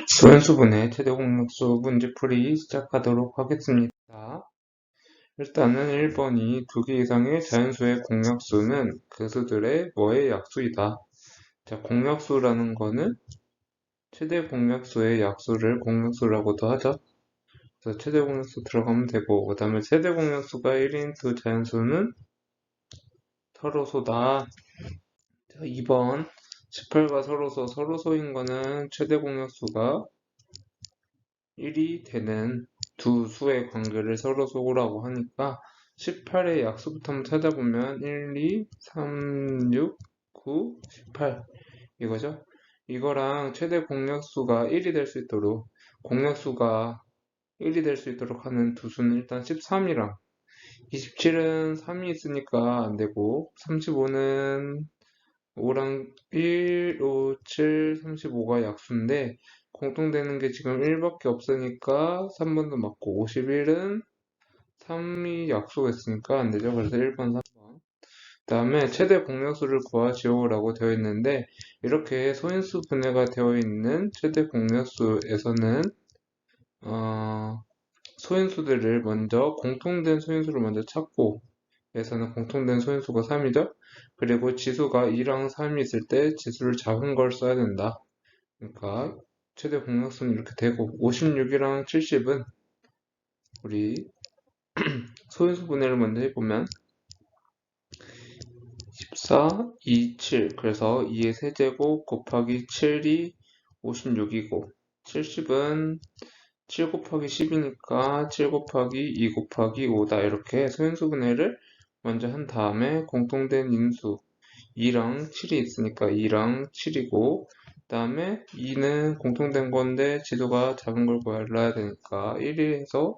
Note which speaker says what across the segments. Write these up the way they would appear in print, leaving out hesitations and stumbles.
Speaker 1: 소연수분해 최대 공약수 문제풀이 시작하도록 하겠습니다. 일단은 1번이 2개 이상의 자연수의 공약수는 그 수들의 뭐의 약수이다. 자, 공약수라는 거는 최대 공약수의 약수를 공약수라고도 하죠. 그래서 최대 공약수 들어가면 되고, 그 다음에 최대 공약수가 1인 두 자연수는 서로소다. 자, 2번 18과 서로소인 거는 최대 공약수가 1이 되는 두 수의 관계를 서로소라고 하니까 18의 약수부터 한번 찾아보면 1, 2, 3, 6, 9, 18 이거죠. 이거랑 최대 공약수가 1이 될 수 있도록 공약수가 1이 될 수 있도록 하는 두 수는 일단 13이랑 27은 3이 있으니까 안 되고 35는 5랑 1, 5, 7, 35가 약수인데 공통되는 게 지금 1밖에 없으니까 3번도 맞고 51은 3이 약수가 있으니까 안 되죠. 그래서 1번, 3번. 그 다음에 최대 공약수를 구하시오라고 되어 있는데 이렇게 소인수 분해가 되어 있는 최대 공약수에서는 소인수들을 먼저 공통된 소인수를 먼저 찾고 에서는 공통된 소인수가 3이죠. 그리고 지수가 2랑 3이 있을 때 지수를 작은 걸 써야 된다. 그러니까 최대 공약수는 이렇게 되고 56이랑 70은 우리 소인수 분해를 먼저 해보면 14, 2, 7 그래서 2의 세제곱 곱하기 7이 56이고 70은 7 곱하기 10이니까 7 곱하기 2 곱하기 5다. 이렇게 소인수 분해를 먼저 한 다음에 공통된 인수 2랑 7이 있으니까 2랑 7이고 그 다음에 2는 공통된 건데 지수가 작은 걸 구해야 되니까 1에서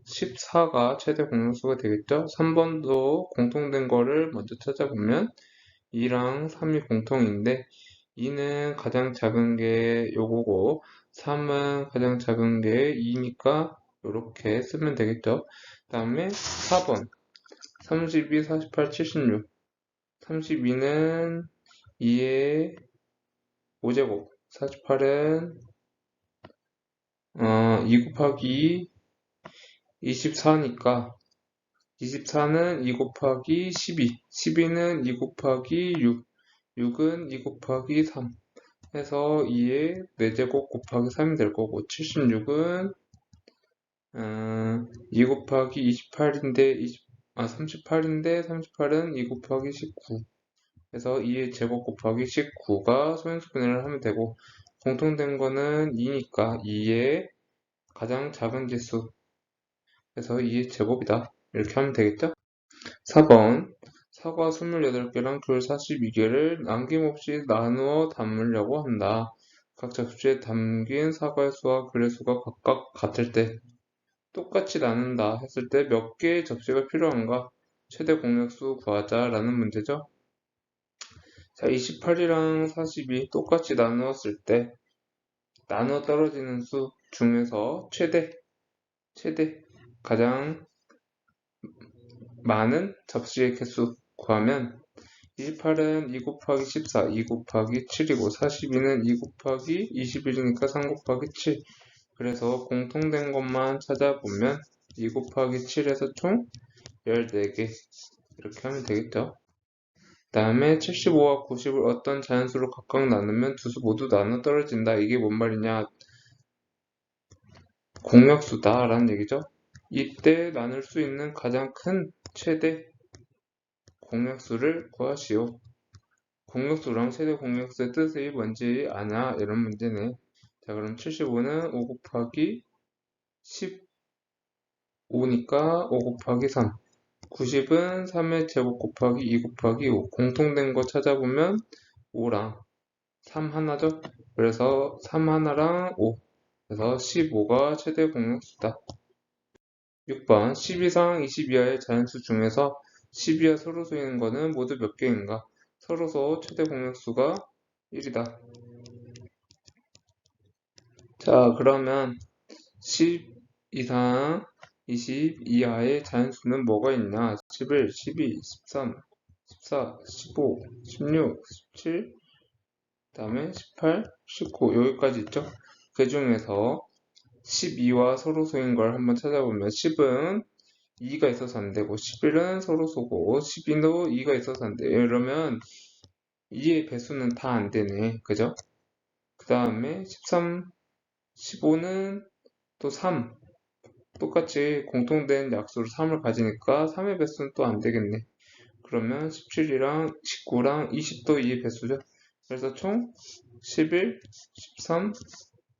Speaker 1: 14가 최대 공약수가 되겠죠. 3번도 공통된 거를 먼저 찾아보면 2랑 3이 공통인데 2는 가장 작은 게 요거고 3은 가장 작은 게 2니까 이렇게 쓰면 되겠죠. 그 다음에 4번 32, 48, 76 32는 2의 5제곱 48은 2 곱하기 24니까 24는 2 곱하기 12 12는 2 곱하기 6 6은 2 곱하기 3 해서 2의 4제곱 곱하기 3이 될 거고 76은 2 곱하기 28인데 38인데 38은 2 곱하기 19 해서 2의 제곱 곱하기 19가 소인수 분해를 하면 되고 공통된 거는 2니까 2의 가장 작은 지수 해서 2의 제곱이다. 이렇게 하면 되겠죠? 4번 사과 28개랑 귤 42개를 남김없이 나누어 담으려고 한다. 각 접시에 담긴 사과의 수와 귤의 수가 각각 같을 때 똑같이 나눈다 했을 때 몇 개의 접시가 필요한가? 최대 공약수 구하자라는 문제죠. 자, 28이랑 42 똑같이 나누었을 때 나눠 떨어지는 수 중에서 최대 가장 많은 접시의 개수 구하면 28은 2 곱하기 14, 2 곱하기 7이고 42는 2 곱하기 21이니까 3 곱하기 7 그래서 공통된 것만 찾아보면 2 곱하기 7에서 총 14개 이렇게 하면 되겠죠. 그 다음에 75와 90을 어떤 자연수로 각각 나누면 두 수 모두 나눠 떨어진다. 이게 뭔 말이냐? 공약수다 라는 얘기죠. 이때 나눌 수 있는 가장 큰 최대 공약수를 구하시오. 공약수랑 최대 공약수의 뜻이 뭔지 아냐? 이런 문제네. 자, 그럼 75는 5 곱하기 15니까 5 곱하기 3. 90은 3의 제곱 곱하기 2 곱하기 5. 공통된 거 찾아보면 5랑 3 하나죠? 그래서 3 하나랑 5. 그래서 15가 최대 공약수다. 6번 10 이상 20 이하의 자연수 중에서 10 이하 서로소인 거는 모두 몇 개인가? 서로소 최대 공약수가 1이다. 자, 그러면 10 이상 20 이하의 자연수는 뭐가 있냐? 11, 12, 13, 14, 15, 16, 17, 다음에 18, 19 여기까지 있죠. 그 중에서 12와 서로소인 걸 한번 찾아보면 10은 2가 있어서 안 되고 11은 서로소고 12도 2가 있어서 안 돼. 이러면 2의 배수는 다 안 되네. 그죠? 그 다음에 13, 15는 또 3. 똑같이 공통된 약수로 3을 가지니까 3의 배수는 또 안 되겠네. 그러면 17이랑 19랑 20도 2의 배수죠. 그래서 총 11, 13,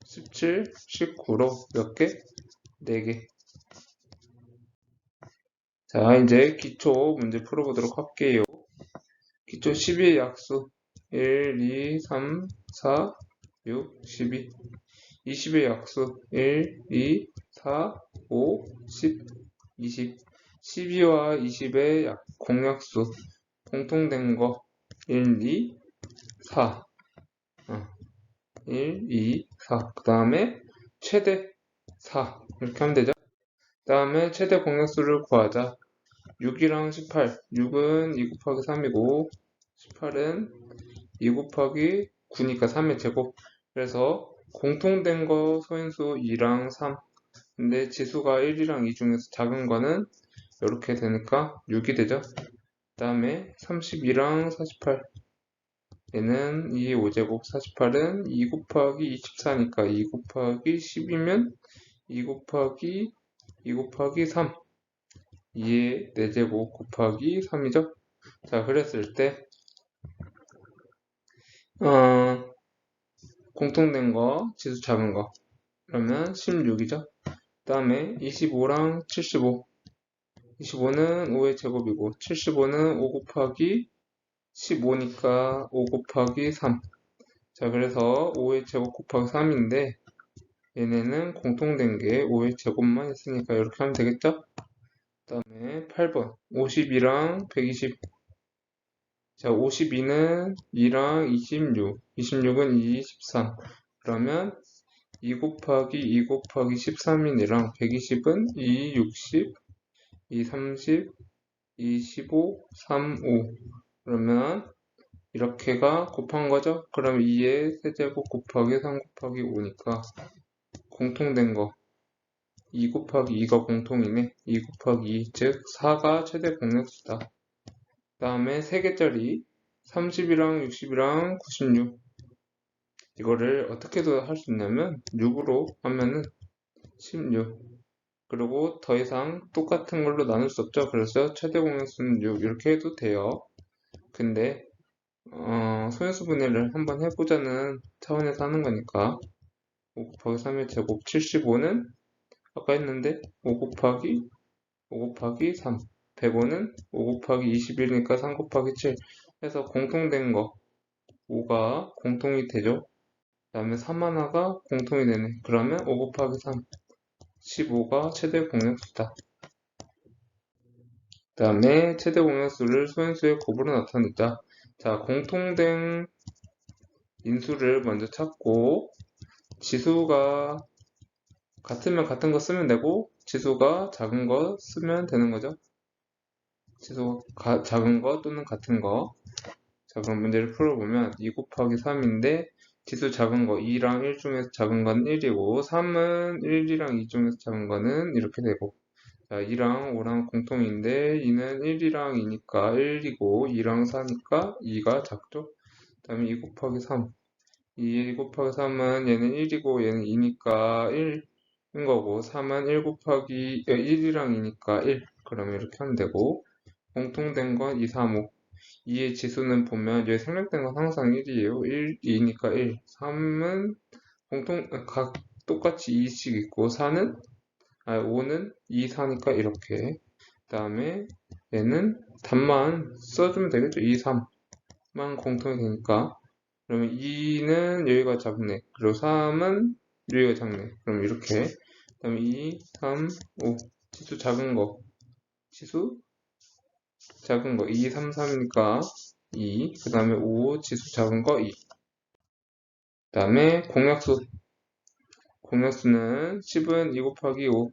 Speaker 1: 17, 19로 몇 개? 4개. 자, 이제 기초 문제 풀어보도록 할게요. 기초 12의 약수 1, 2, 3, 4, 6, 12 20의 약수 1, 2, 4, 5, 10, 20 12와 20의 공약수 공통된 거 1, 2, 4 1, 2, 4 그 다음에 최대 4 이렇게 하면 되죠. 그 다음에 최대 공약수를 구하자. 6이랑 18 6은 2 곱하기 3이고 18은 2 곱하기 9니까 3의 제곱. 그래서 공통된 거 소인수 2랑 3 근데 지수가 1이랑 2 중에서 작은 거는 이렇게 되니까 6이 되죠. 그 다음에 32랑 48 얘는 2의 5제곱 48은 2 곱하기 24니까 2 곱하기 10이면 2 곱하기 3 2의 4제곱 곱하기 3이죠. 자, 그랬을 때 공통된 거 지수 작은 거 그러면 16이죠. 그 다음에 25랑 75 25는 5의 제곱이고 75는 5 곱하기 15니까 5 곱하기 3 자, 그래서 5의 제곱 곱하기 3인데 얘네는 공통된 게 5의 제곱만 있으니까 이렇게 하면 되겠죠? 그 다음에 8번 52랑 120 자, 52는 2랑 26 26은 2, 13 그러면 2 곱하기 2 곱하기 13인이랑 120은 2, 60 2, 30 2, 15 3, 5 그러면 이렇게가 곱한 거죠? 그럼 2의 세제곱 곱하기 3 곱하기 5니까 공통된 거 2 곱하기 2가 공통이네. 2 곱하기 2, 즉 4가 최대 공약수다. 그 다음에 3개짜리 30이랑 60이랑 96 이거를 어떻게도 할 수 있냐면 6으로 하면은 16 그리고 더 이상 똑같은 걸로 나눌 수 없죠. 그래서 최대 공약수는 6 이렇게 해도 돼요. 근데 소인수 분해를 한번 해보자는 차원에서 하는 거니까 5 곱하기 3의 제곱 75는 아까 했는데 5 곱하기 3 105는 5 곱하기 21이니까 3 곱하기 7 해서 공통된 거 5가 공통이 되죠. 그 다음에 3 하나가 공통이 되네. 그러면 5 곱하기 3 15가 최대 공약수다. 그 다음에 최대 공약수를 소인수의 곱으로 나타내자. 자, 공통된 인수를 먼저 찾고 지수가 같으면 같은 거 쓰면 되고 지수가 작은 거 쓰면 되는 거죠. 지수가 작은 거 또는 같은 거. 자, 그럼 문제를 풀어보면 2 곱하기 3인데 지수 작은 거 2랑 1 중에서 작은 건 1이고 3은 1이랑 2 중에서 작은 거는 이렇게 되고 자, 2랑 5랑 공통인데 2는 1이랑 2니까 1이고 2랑 4니까 2가 작죠. 그 다음에 2 곱하기 3 2 곱하기 3은 얘는 1이고 얘는 2니까 1인 거고 3은 1 곱하기 1이랑 2니까 1 그러면 이렇게 하면 되고 공통된 건 2, 3, 5 2의 지수는 보면 얘 생략된 건 항상 1이에요 1, 2니까 1 3은 각 똑같이 2씩 있고 5는 2, 4니까 이렇게 그 다음에 얘는 답만 써주면 되겠죠 2, 3만 공통이 되니까 그러면 2는 여기가 작네. 그리고 3은 여기가 작네. 그럼 이렇게. 그 다음에 2, 3, 5. 지수 작은 거. 지수 작은 거. 2, 3, 3이니까 2. 그 다음에 5. 지수 작은 거 2. 그 다음에 공약수. 공약수는 10은 2 곱하기 5.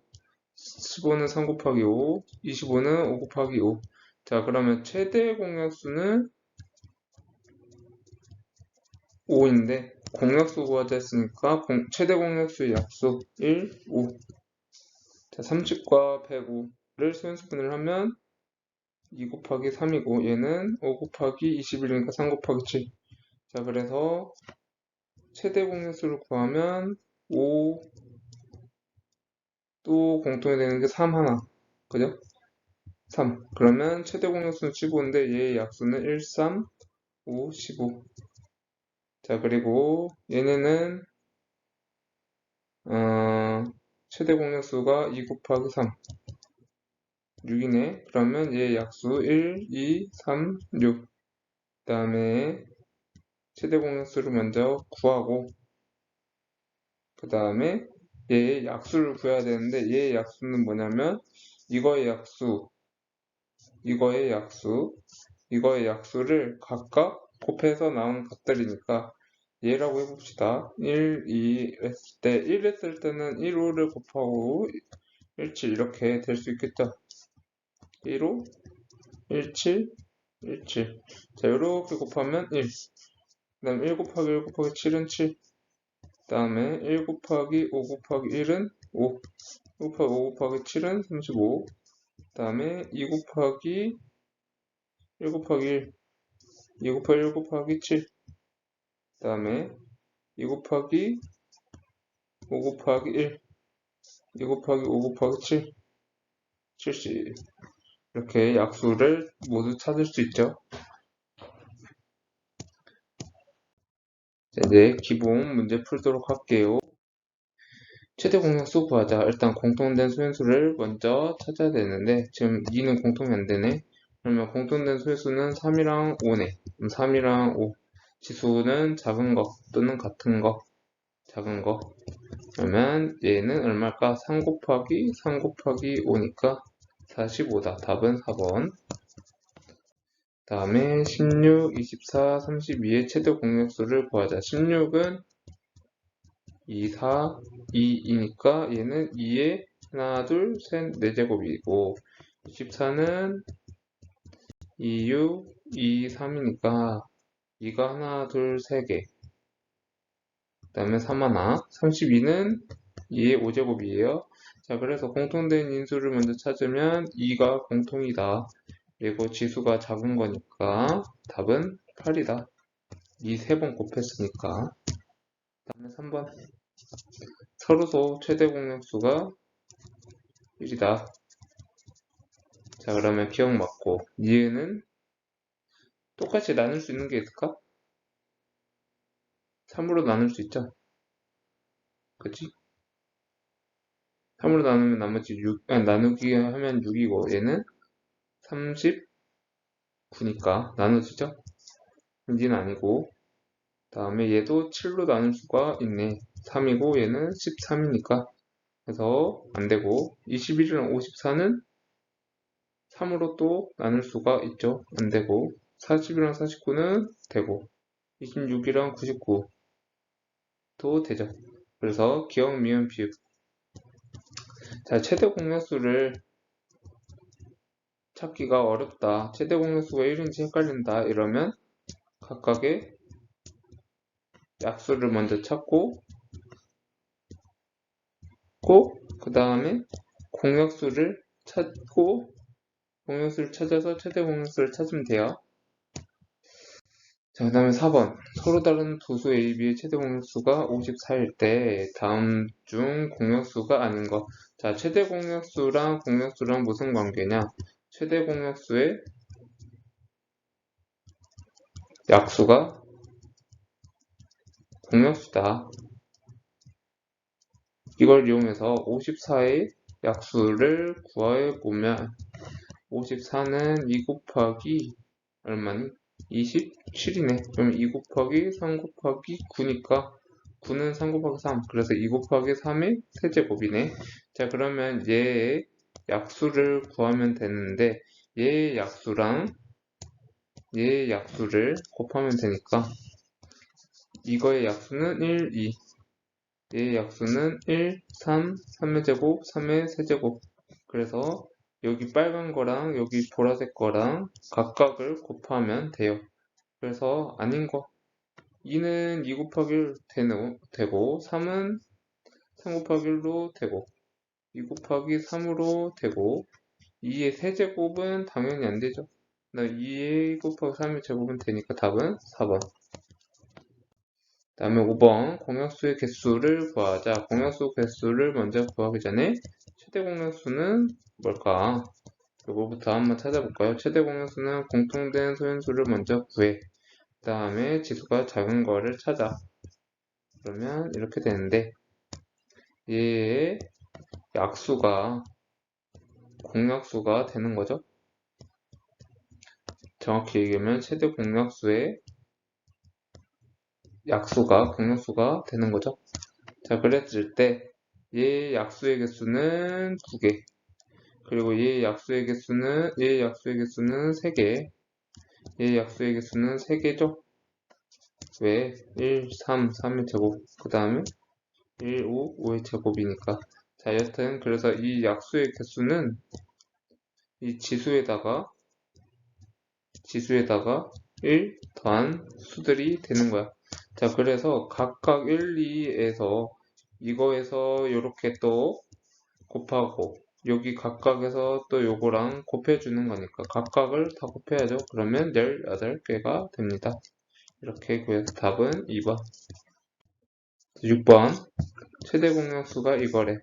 Speaker 1: 15는 3 곱하기 5. 25는 5 곱하기 5. 자, 그러면 최대 공약수는 5인데 공약수 구하자 했으니까 최대 공약수의 약수 1, 5. 자, 30과 105를 소인수분해를 하면 2 곱하기 3이고 얘는 5 곱하기 21이니까 3 곱하기 7. 자, 그래서 최대 공약수를 구하면 5, 또 공통이 되는 게 3 하나. 그죠? 3. 그러면 최대 공약수는 15인데 얘의 약수는 1, 3, 5, 15. 자, 그리고 얘네는 최대 공약수가 2 곱하기 3, 6이네. 그러면 얘의 약수 1, 2, 3, 6. 그 다음에 최대 공약수를 먼저 구하고 그 다음에 얘의 약수를 구해야 되는데 얘의 약수는 뭐냐면 이거의 약수, 이거의 약수, 이거의 약수를 각각 곱해서 나온 값들이니까 얘라고 해봅시다. 1, 2 했을 때 1 했을 때는 1, 5를 곱하고 1, 7 이렇게 될 수 있겠죠. 1, 5, 1, 7, 1, 7. 자, 이렇게 곱하면 1. 그 다음 1 곱하기 1 곱하기 7은 7. 그 다음에 1 곱하기 5 곱하기 1은 5. 1 곱하기 5 곱하기 7은 35. 그 다음에 2 곱하기 1 곱하기 1. 2 곱하기 1 곱하기 7. 그 다음에 2 곱하기 5 곱하기 1. 2 곱하기 5 곱하기 7. 70. 이렇게 약수를 모두 찾을 수 있죠. 이제 기본 문제 풀도록 할게요. 최대 공약수 구하자. 일단 공통된 소인수를 먼저 찾아야 되는데 지금 2는 공통이 안 되네. 그러면 공통된 소인수는 3이랑 5네. 그럼 3이랑 5. 지수는 작은 거 또는 같은 거. 작은 거. 그러면 얘는 얼마일까? 3 곱하기 3 곱하기 5니까 45다. 답은 4번. 다음에 16, 24, 32의 최대 공약수를 구하자. 16은 2, 4, 2이니까 얘는 2에 하나, 둘, 셋, 4제곱이고 24는 2, 6, 2, 3이니까 2가 하나, 둘, 3개. 그 다음에 3 하나. 32는 2의 5제곱이에요. 자, 그래서 공통된 인수를 먼저 찾으면 2가 공통이다. 그리고 지수가 작은 거니까 답은 8이다. 2 3번 곱했으니까. 그 다음에 3번. 서로소 최대 공약수가 1이다. 자, 그러면 기억 맞고 니은은 똑같이 나눌 수 있는 게 있을까? 3으로 나눌 수 있죠? 그치? 3으로 나누면 나머지 6, 나누기 하면 6이고 얘는 39니까 나눠지죠? 니는 아니고 다음에 얘도 7로 나눌 수가 있네. 3이고 얘는 13이니까 그래서 안되고 21이랑 54는 3으로 또 나눌 수가 있죠. 안되고 40이랑 49는 되고 26이랑 99도 되죠. 그래서 기억, 미음, 비읍. 자, 최대 공약수를 찾기가 어렵다. 최대 공약수가 1인지 헷갈린다. 이러면 각각의 약수를 먼저 찾고 그 다음에 공약수를 찾고 공약수를 찾아서 최대 공약수를 찾으면 돼요. 자, 그 다음에 4번. 서로 다른 두 수 A, B의 최대 공약수가 54일 때 다음 중 공약수가 아닌 것. 자, 최대 공약수랑 공약수랑 무슨 관계냐? 최대 공약수의 약수가 공약수다. 이걸 이용해서 54의 약수를 구해보면 54는 2 곱하기 얼마니? 27이네. 그럼 2 곱하기 3 곱하기 9니까 9는 3 곱하기 3. 그래서 2 곱하기 3의 세제곱이네. 자, 그러면 얘의 약수를 구하면 되는데 얘의 약수랑 얘의 약수를 곱하면 되니까 이거의 약수는 1, 2. 얘의 약수는 1, 3, 3의 제곱, 3의 세제곱. 그래서 여기 빨간 거랑 여기 보라색 거랑 각각을 곱하면 돼요. 그래서 아닌 거 2는 2 곱하기 1 되고 3은 3 곱하기 1로 되고 2 곱하기 3으로 되고 2의 세제곱은 당연히 안 되죠. 2 곱하기 3의 제곱은 되니까 답은 4번. 다음에 5번 공약수의 개수를 구하자. 공약수 개수를 먼저 구하기 전에 최대 공약수는 뭘까? 이거부터 한번 찾아볼까요? 최대 공약수는 공통된 소인수를 먼저 구해. 그 다음에 지수가 작은 거를 찾아. 그러면 이렇게 되는데 얘의 약수가 공약수가 되는 거죠. 정확히 얘기하면 최대 공약수의 약수가 공약수가 되는 거죠. 자, 그랬을 때 얘의 약수의 개수는 2개. 그리고 얘의 약수의 개수는 3개. 얘의 약수의 개수는 3개죠. 왜? 1, 3, 3의 제곱. 그 다음에 1, 5, 5의 제곱이니까. 자, 여튼 그래서 이 약수의 개수는 이 지수에다가 1 더한 수들이 되는 거야. 자, 그래서 각각 1, 2에서 이거에서 이렇게 또 곱하고 여기 각각에서 또 요거랑 곱해주는 거니까 각각을 다 곱해야죠. 그러면 18개가 됩니다. 이렇게 구해서 답은 2번. 6번 최대 공약수가 이거래.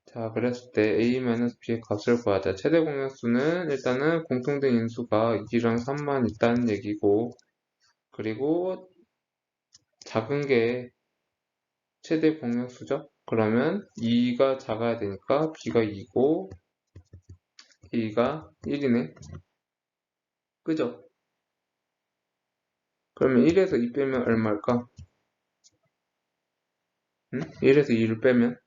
Speaker 1: 자, 그랬을 때 a-b의 값을 구하자. 최대 공약수는 일단은 공통된 인수가 2랑 3만 있다는 얘기고, 그리고 작은 게 최대 공약수죠. 그러면 2가 작아야 되니까 b가 2고 a가 1이네. 그죠? 그러면 1에서 2 빼면 얼마일까? 1에서 2를 빼면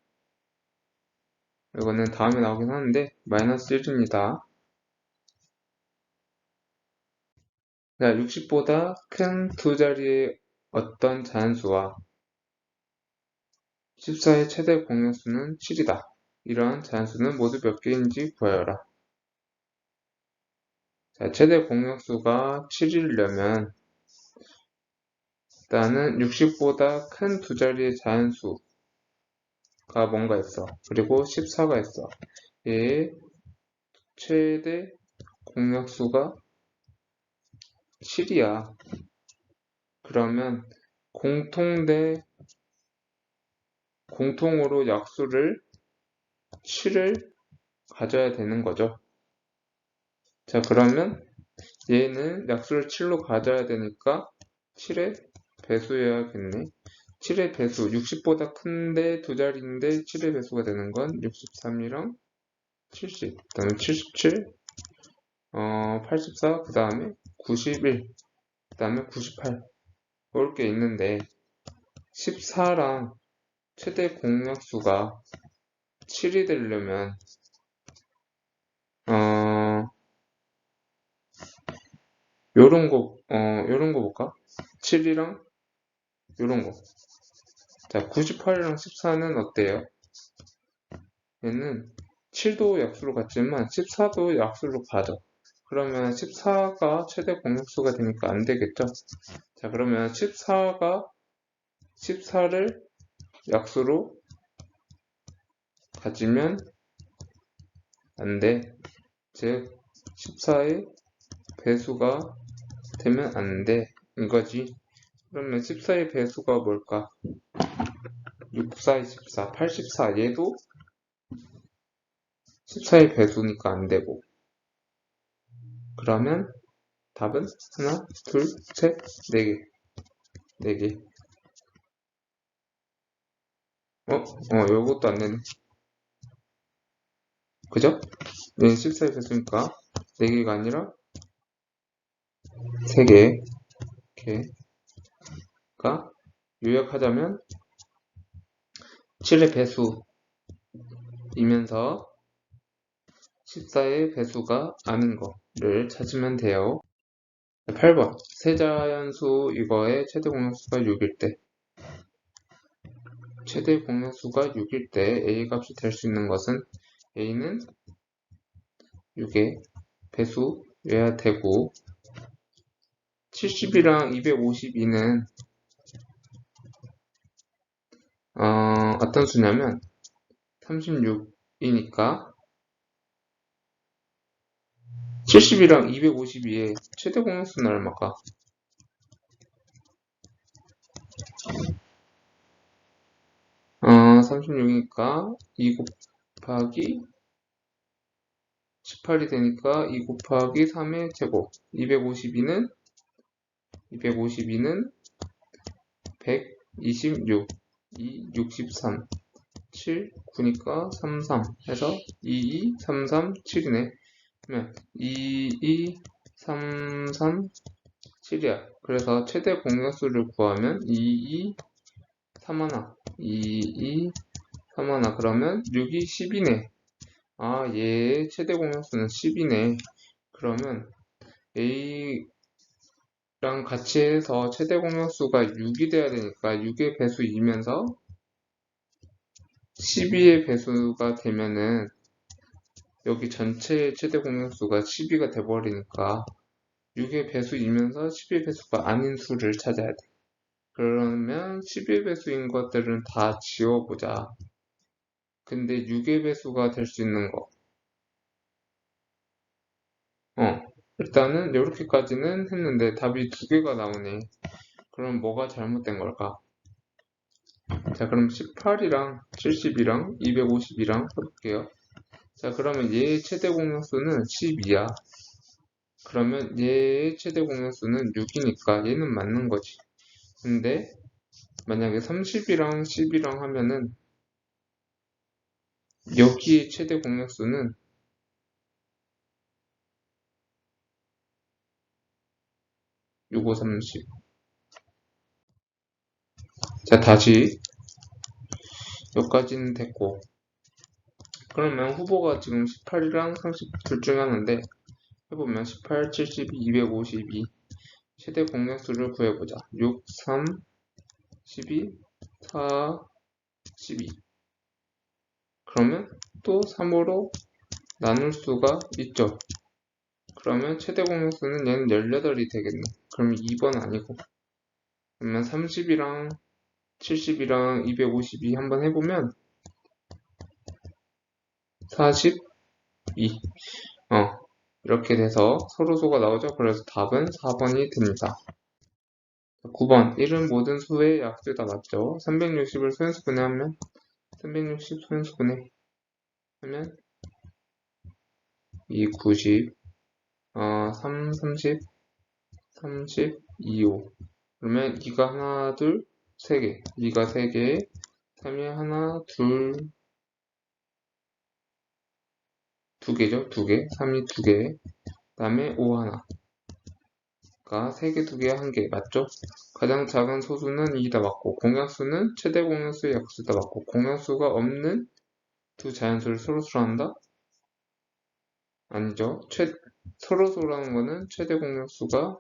Speaker 1: 이거는 다음에 나오긴 하는데 마이너스 1입니다. 자, 60보다 큰 두 자리의 어떤 자연수와 14의 최대 공약수는 7이다. 이러한 자연수는 모두 몇 개인지 구하여라. 자, 최대 공약수가 7이려면 일단은 60보다 큰 두 자리의 자연수가 뭔가 있어. 그리고 14가 있어. 얘의 최대 공약수가 7이야. 그러면 공통으로 약수를 7을 가져야 되는 거죠. 자, 그러면 얘는 약수를 7로 가져야 되니까 7의 배수여야겠네. 7의 배수, 60보다 큰데 두 자리인데 7의 배수가 되는 건 63이랑 70, 그 다음에 77, 84, 그 다음에 91, 그 다음에 98 이렇게 있는데 14랑 최대 공약수가 7이 되려면 요런 거 볼까? 7이랑 요런 거. 자, 98이랑 14는 어때요? 얘는 7도 약수로 같지만 14도 약수로 가죠. 그러면 14가 최대 공약수가 되니까 안 되겠죠? 자, 그러면 14를 약수로 가지면 안 돼. 즉, 14의 배수가 되면 안 돼. 이거지. 그러면 14의 배수가 뭘까? 6, 4, 14, 84. 얘도 14의 배수니까 안 되고. 그러면 답은 하나, 둘, 셋, 네 개. 네 개. 요것도 안 되네. 그죠? 얘는 14의 배수니까 4개가 아니라 3개. 이렇게가 요약하자면 7의 배수이면서 14의 배수가 아닌 거를 찾으면 돼요. 8번 세자연수 이거의 최대 공약수가 6일 때 최대 공약수가 6일 때 A 값이 될 수 있는 것은 A는 6의 배수여야 되고 70이랑 252는 같은 수냐면 36이니까 70이랑 252의 최대 공약수는 얼마일까? 36이니까 2 곱하기 18이 되니까 2 곱하기 3의 제곱 252는 126 2 63 7 9니까 33 해서 22 33 7이네. 그러면 22 33 7이야. 그래서 최대 공약수를 구하면 22 3하나 22 3하나 그러면 6이 10이네. 얘의 최대 공약수는 10이네. 그러면 A랑 같이 해서 최대 공약수가 6이 돼야 되니까 6의 배수 2면서 12의 배수가 되면은 여기 전체의 최대 공약수가 12가 돼버리니까 6의 배수이면서 10의 배수가 아닌 수를 찾아야 돼. 그러면 10의 배수인 것들은 다 지워보자. 근데 6의 배수가 될 수 있는 거. 일단은 이렇게까지는 했는데 답이 두 개가 나오네. 그럼 뭐가 잘못된 걸까? 자, 그럼 18이랑 70이랑 250이랑 해볼게요. 자, 그러면 얘의 최대 공약수는 12야. 그러면 얘의 최대 공약수는 6이니까 얘는 맞는 거지. 근데 만약에 30이랑 10이랑 하면은 여기의 최대 공약수는 6, 5, 30. 자, 다시 여기까지는 됐고 그러면 후보가 지금 18이랑 30 둘 중에 하나인데 해보면 18, 72, 252 최대 공약수를 구해보자. 6, 3, 12, 4, 12 그러면 또 3으로 나눌 수가 있죠. 그러면 최대 공약수는 얘는 18이 되겠네. 그럼 2번 아니고 그러면 30이랑 70이랑 252 한번 해보면 42 이렇게 돼서 서로소가 나오죠. 그래서 답은 4번이 됩니다. 9번 1은 모든 수의 약수다 맞죠? 360을 소인수분해 하면 360 소인수분해 하면 2, 90 3, 30 30, 2, 5 그러면 2가 하나, 둘, 3개 2가 3개 3이 하나, 둘, 2개죠? 2개 3이 2개 그 다음에 5 하나 가 3개, 2개, 1개 맞죠? 가장 작은 소수는 2다 맞고 공약수는 최대 공약수의 약수다 맞고 공약수가 없는 두 자연수를 서로수로 한다? 아니죠. 서로수라는 거는 최대 공약수가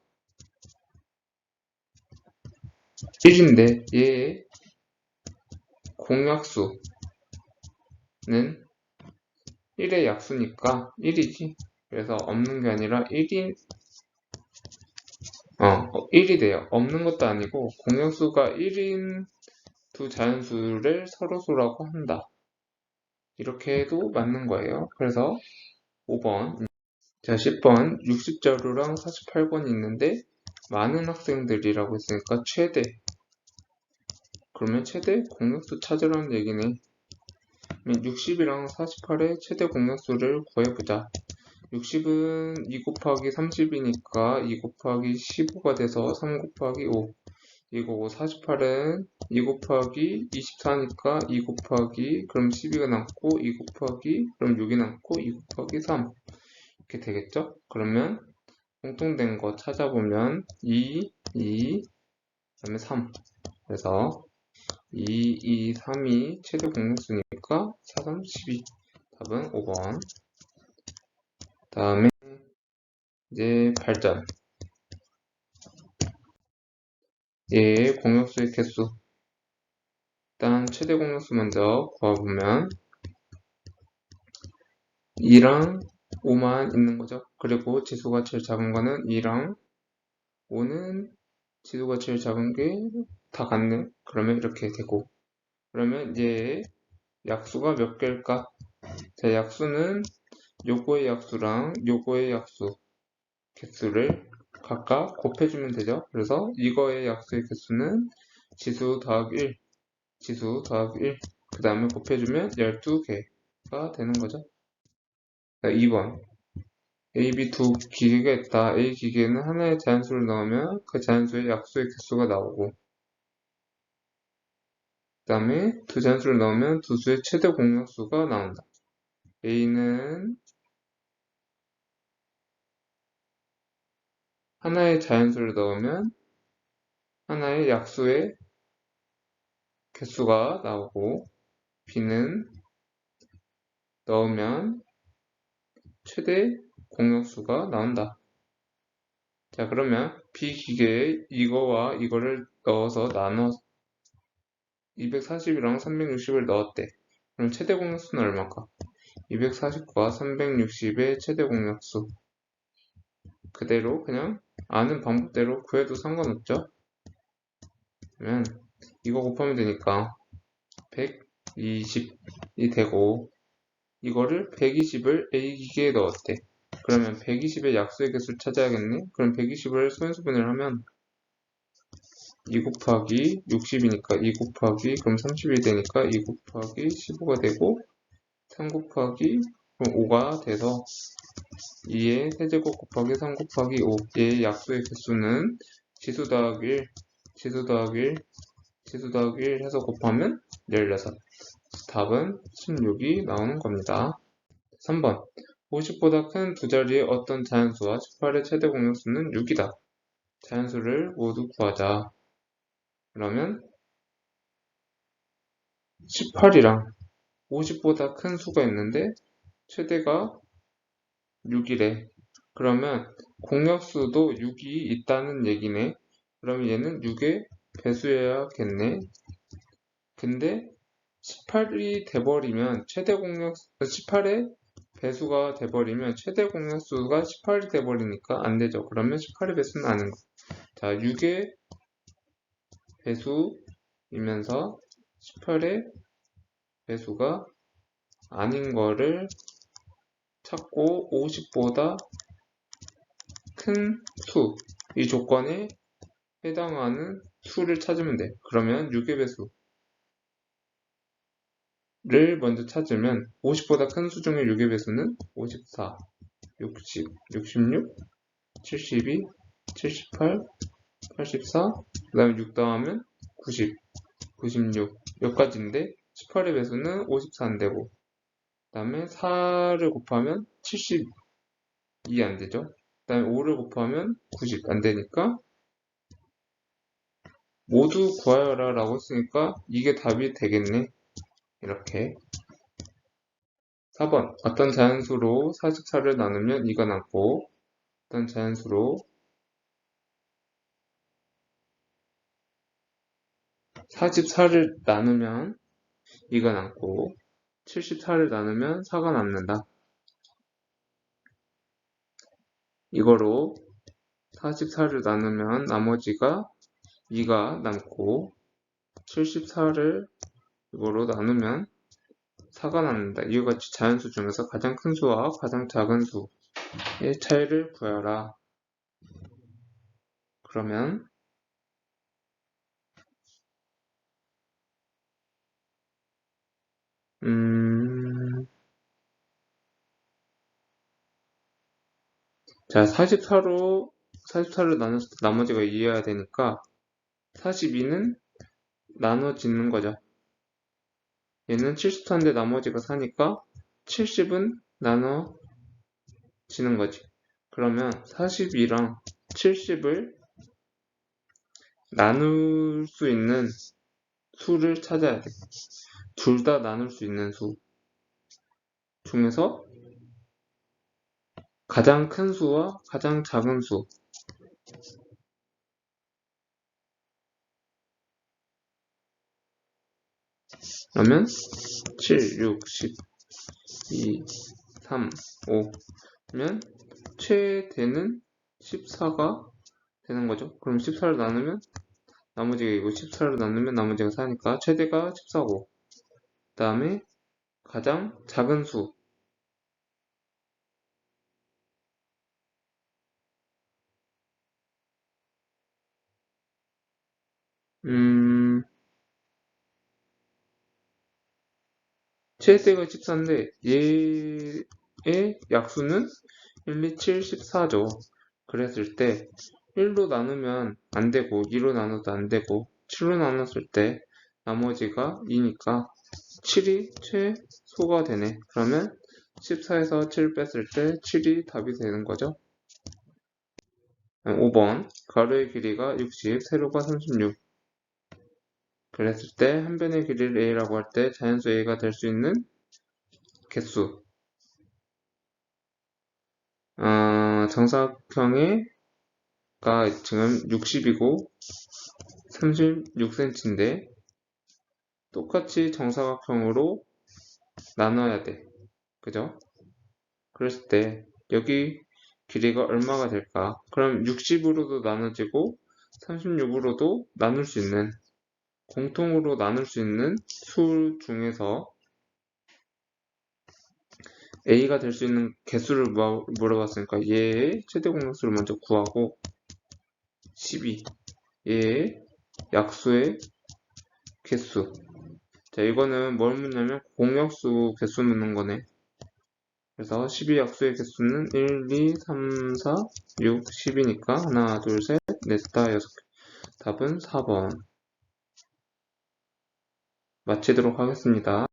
Speaker 1: 1인데 얘의 공약수는 1의 약수니까 1이지. 그래서 없는 게 아니라 1이 돼요. 없는 것도 아니고 공약수가 1인 두 자연수를 서로수라고 한다. 이렇게 해도 맞는 거예요. 그래서 5번. 자, 10번 60자료랑 48번이 있는데 많은 학생들이라고 했으니까 최대. 그러면 최대 공약수 찾으라는 얘기네. 60이랑 48의 최대 공약수를 구해보자. 60은 2 곱하기 30이니까 2 곱하기 15가 돼서 3 곱하기 5 이거고 48은 2 곱하기 24니까 2 곱하기 그럼 12가 남고 2 곱하기 그럼 6이 남고 2 곱하기 3 이렇게 되겠죠? 그러면 공통된 거 찾아보면 2, 2, 그 다음에 3 그래서 2, 2, 3이 최대 공약수니까 4, 3, 12 답은 5번 다음에 이제 8점 얘의 공약수의 개수 일단 최대 공약수 먼저 구해보면 2랑 5만 있는 거죠. 그리고 지수가 제일 작은 거는 2랑 5는 지수가 제일 작은 게 다 같네. 그러면 이렇게 되고 그러면 얘의 약수가 몇 개일까? 자, 약수는 요거의 약수랑 요거의 약수 개수를 각각 곱해주면 되죠. 그래서 이거의 약수의 개수는 지수 더하기 1, 지수 더하기 1, 그 다음에 곱해주면 12개가 되는 거죠. 자, 2번. A, B 두 기계가 있다. A 기계는 하나의 자연수를 넣으면 그 자연수의 약수의 개수가 나오고, 그 다음에 두 자연수를 넣으면 두 수의 최대 공약수가 나온다. A는 하나의 자연수를 넣으면 하나의 약수의 개수가 나오고, B는 넣으면 최대 공약수가 나온다. 자, 그러면 B 기계에 이거와 이거를 넣어서 나눠 240이랑 360을 넣었대. 그럼 최대 공약수는 얼마일까? 240과 360의 최대 공약수. 그대로 그냥 아는 방법대로 구해도 상관없죠? 그러면 이거 곱하면 되니까 120이 되고, 이거를 120을 A 기계에 넣었대. 그러면 120의 약수의 개수를 찾아야겠네? 그럼 120을 소인수분해를 하면 2 곱하기 60이니까 2 곱하기 그럼 30이 되니까 2 곱하기 15가 되고, 3 곱하기 그럼 5가 돼서 2의 세제곱 곱하기 3 곱하기 5, 얘의 약수의 개수는 지수 더하기 1, 지수 더하기 1, 지수 더하기 1 해서 곱하면 16. 답은 16이 나오는 겁니다. 3번. 50보다 큰 두 자리의 어떤 자연수와 18의 최대 공약수는 6이다. 자연수를 모두 구하자. 그러면 18이랑 50보다 큰 수가 있는데 최대가 6이래. 그러면 공약수도 6이 있다는 얘기네. 그러면 얘는 6의 배수여야겠네. 근데 18이 돼버리면 18의 배수가 돼버리면 최대 공약수가 18이 돼버리니까 안 되죠. 그러면 18의 배수는 아닌 거. 자, 6의 배수이면서 18의 배수가 아닌 거를 찾고 50보다 큰 수, 이 조건에 해당하는 수를 찾으면 돼. 그러면 6의 배수를 먼저 찾으면 50보다 큰 수 중에 6의 배수는 54, 60, 66, 72, 78, 84, 그 다음에 6 더하면 90, 96 여기까지인데 18의 배수는 54 안되고, 그 다음에 4를 곱하면 72 안되죠. 그 다음에 5를 곱하면 90 안되니까 모두 구하여라 라고 했으니까 이게 답이 되겠네. 이렇게. 4번. 어떤 자연수로 44를 나누면 2가 남고, 어떤 자연수로 44를 나누면 2가 남고 74를 나누면 4가 남는다. 이거로 44를 나누면 나머지가 2가 남고 74를 이거로 나누면 4가 남는다. 이와 같이 자연수 중에서 가장 큰 수와 가장 작은 수의 차이를 구하라. 그러면 자, 44를 나눴을 때 나머지가 2여야 되니까 42는 나눠지는 거죠. 얘는 74인데 나머지가 4니까 70은 나눠지는 거지. 그러면 42랑 70을 나눌 수 있는 수를 찾아야 돼. 둘 다 나눌 수 있는 수 중에서 가장 큰 수와 가장 작은 수. 그러면 7, 6, 10, 2, 3, 5면 최대는 14가 되는 거죠. 그럼 14를 나누면 나머지가 이거 14로 나누면 나머지가 4니까 최대가 14고, 그 다음에 가장 작은 수, 최대가 14인데 얘의 약수는 1, 2, 7, 14죠. 그랬을 때 1로 나누면 안 되고 2로 나눠도 안 되고 7로 나눴을 때 나머지가 2니까 7이 최소가 되네. 그러면 14에서 7 뺐을 때 7이 답이 되는 거죠. 5번 가로의 길이가 60, 세로가 36. 그랬을 때 한 변의 길이를 a라고 할 때 자연수 a가 될 수 있는 개수. 정사각형의 가 지금 60이고 36cm인데 똑같이 정사각형으로 나눠야 돼. 그죠? 그랬을 때 여기 길이가 얼마가 될까? 그럼 60으로도 나눠지고 36으로도 나눌 수 있는, 공통으로 나눌 수 있는 수 중에서 A가 될 수 있는 개수를 물어봤으니까 얘의 최대 공약수를 먼저 구하고 12, 얘의 약수의 개수. 자, 이거는 뭘 묻냐면 공약수 개수 묻는 거네. 그래서 12 약수의 개수는 1, 2, 3, 4, 6, 10이니까 하나, 둘, 셋, 넷, 다, 여섯 개. 답은 4번. 마치도록 하겠습니다.